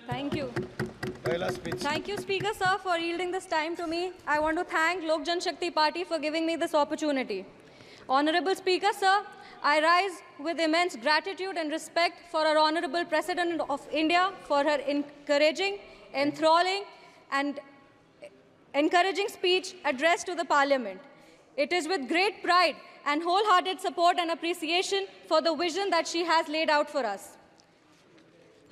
Thank you. Thank you, Speaker Sir, for yielding this time to me. I want to thank Lok Jan Shakti Party for giving me this opportunity. Honorable Speaker Sir, I rise with immense gratitude and respect for our Honorable President of India for her encouraging, enthralling and encouraging speech addressed to the Parliament. It is with great pride and wholehearted support and appreciation for the vision that she has laid out for us.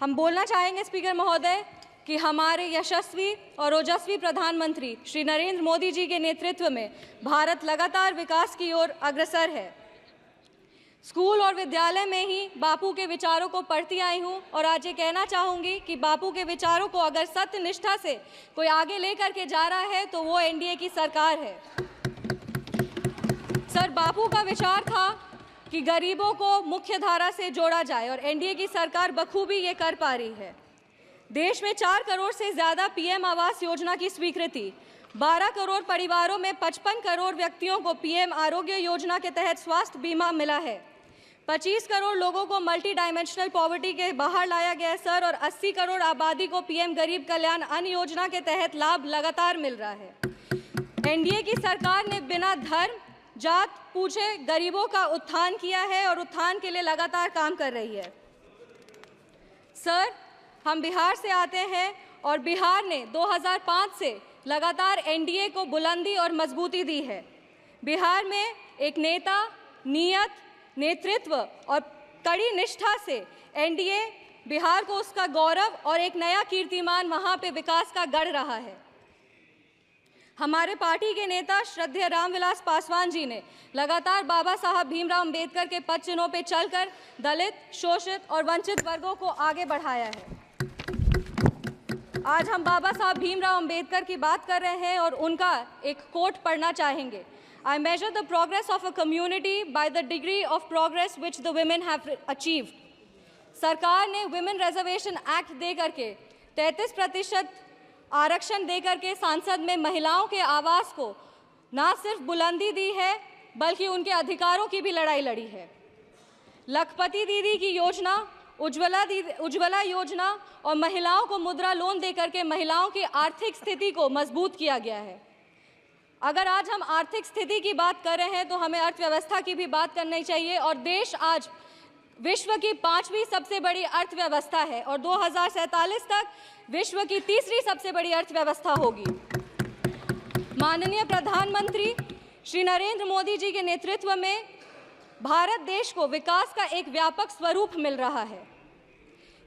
हम बोलना चाहेंगे speaker महोदय कि हमारे यशस्वी और ओजस्वी प्रधानमंत्री श्री नरेंद्र मोदी जी के नेतृत्व में भारत लगातार विकास की ओर अग्रसर है। स्कूल और विद्यालय में ही बापू के विचारों को पढ़ती आई हूँ और आज ये कहना चाहूँगी कि बापू के विचारों को अगर सत्य निष्ठा से कोई आगे लेकर के जा रहा है तो वो एनडीए की सरकार है। सर, बापू का विचार था कि गरीबों को मुख्य धारा से जोड़ा जाए और एनडीए की सरकार बखूबी ये कर पा रही है। देश में 4 करोड़ से ज़्यादा पीएम आवास योजना की स्वीकृति, 12 करोड़ परिवारों में 55 करोड़ व्यक्तियों को पीएम आरोग्य योजना के तहत स्वास्थ्य बीमा मिला है। 25 करोड़ लोगों को मल्टी डायमेंशनल पॉवर्टी के बाहर लाया गया है सर, और 80 करोड़ आबादी को पीएम गरीब कल्याण अन्न योजना के तहत लाभ लगातार मिल रहा है। एनडीए की सरकार ने बिना धर्म जात पूछे गरीबों का उत्थान किया है और उत्थान के लिए लगातार काम कर रही है। सर, हम बिहार से आते हैं और बिहार ने 2005 से लगातार एनडीए को बुलंदी और मजबूती दी है। बिहार में एक नेता, नियत, नेतृत्व और कड़ी निष्ठा से एनडीए बिहार को उसका गौरव और एक नया कीर्तिमान वहां पे विकास का गढ़ रहा है। हमारे पार्टी के नेता श्रद्धेय रामविलास पासवान जी ने लगातार बाबा साहब भीमराव अंबेडकर के पद चिन्हों पर चलकर दलित, शोषित और वंचित वर्गों को आगे बढ़ाया है। आज हम बाबा साहब भीमराव अंबेडकर की बात कर रहे हैं और उनका एक कोट पढ़ना चाहेंगे। I measure the progress of a community by the degree of progress which the women have achieved. सरकार ने विमेन रिजर्वेशन एक्ट दे करके 33% आरक्षण दे करके संसद में महिलाओं के आवास को ना सिर्फ बुलंदी दी है बल्कि उनके अधिकारों की भी लड़ाई लड़ी है। लखपति दीदी की योजना, उज्ज्वला योजना और महिलाओं को मुद्रा लोन दे करके महिलाओं की आर्थिक स्थिति को मजबूत किया गया है। अगर आज हम आर्थिक स्थिति की बात कर रहे हैं तो हमें अर्थव्यवस्था की भी बात करनी चाहिए और देश आज विश्व की 5वीं सबसे बड़ी अर्थव्यवस्था है और 2047 तक विश्व की 3री सबसे बड़ी अर्थव्यवस्था होगी। माननीय प्रधानमंत्री श्री नरेंद्र मोदी जी के नेतृत्व में भारत देश को विकास का एक व्यापक स्वरूप मिल रहा है।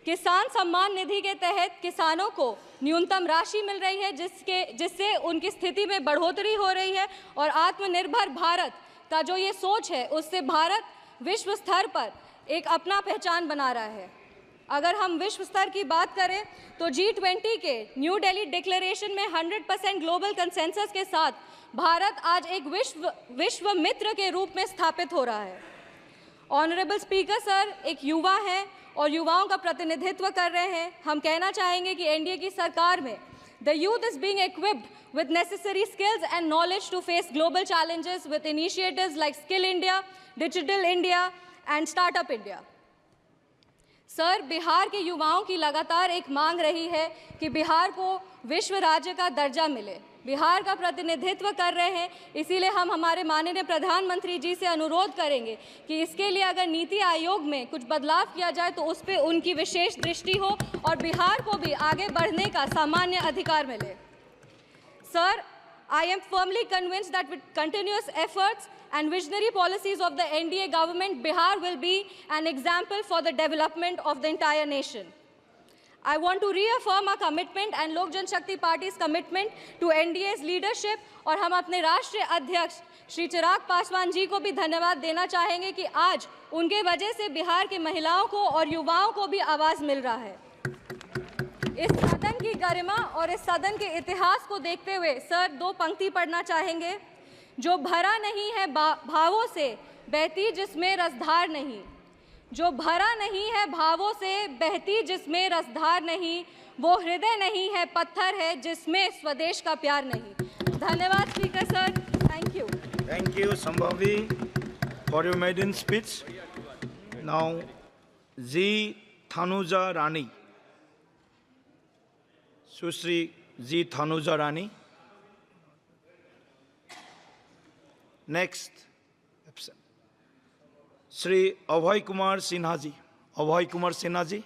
किसान सम्मान निधि के तहत किसानों को न्यूनतम राशि मिल रही है जिससे उनकी स्थिति में बढ़ोतरी हो रही है और आत्मनिर्भर भारत का जो ये सोच है उससे भारत विश्व स्तर पर एक अपना पहचान बना रहा है। अगर हम विश्व स्तर की बात करें तो G20 के न्यू दिल्ली डिक्लेरेशन में 100% ग्लोबल कंसेंसस के साथ भारत आज एक विश्व मित्र के रूप में स्थापित हो रहा है। ऑनरेबल स्पीकर सर एक युवा हैं और युवाओं का प्रतिनिधित्व कर रहे हैं। हम कहना चाहेंगे कि एनडीए की सरकार में the youth is being equipped with necessary skills and knowledge to face global challenges with initiatives like Skill India, Digital India and Startup India. Sir, Bihar के युवाओं की लगातार एक मांग रही है कि बिहार को विश्व राज्य का दर्जा मिले। बिहार का प्रतिनिधित्व कर रहे हैं, इसीलिए हम हमारे माननीय प्रधानमंत्री जी से अनुरोध करेंगे कि इसके लिए अगर नीति आयोग में कुछ बदलाव किया जाए तो उस पर उनकी विशेष दृष्टि हो और बिहार को भी आगे बढ़ने का सामान्य अधिकार मिले। Sir, I am firmly convinced that with continuous efforts and visionary policies of the NDA government, Bihar will be an example for the development of the entire nation. I want to reaffirm our commitment and Lok Jan Shakti Party's commitment to NDA's leadership और हम अपने राष्ट्रीय अध्यक्ष श्री चिराग पासवान जी को भी धन्यवाद देना चाहेंगे कि आज उनके वजह से बिहार के महिलाओं को और युवाओं को भी आवाज़ मिल रहा है। इस सदन की गरिमा और इस सदन के इतिहास को देखते हुए सर 2 पंक्ति पढ़ना चाहेंगे। जो भरा नहीं है भावों से बहती जिसमें रसधार नहीं, जो भरा नहीं है भावों से बहती जिसमें रसधार नहीं, वो हृदय नहीं है पत्थर है जिसमें स्वदेश का प्यार नहीं। धन्यवाद speaker sir, thank you. Thank you, Sambhavi, for your maiden speech. Now, G. Thanuja Rani. Sushri G. Thanuja Rani. Next, Shri Abhay Kumar Sinha ji. Abhay Kumar Sinha ji.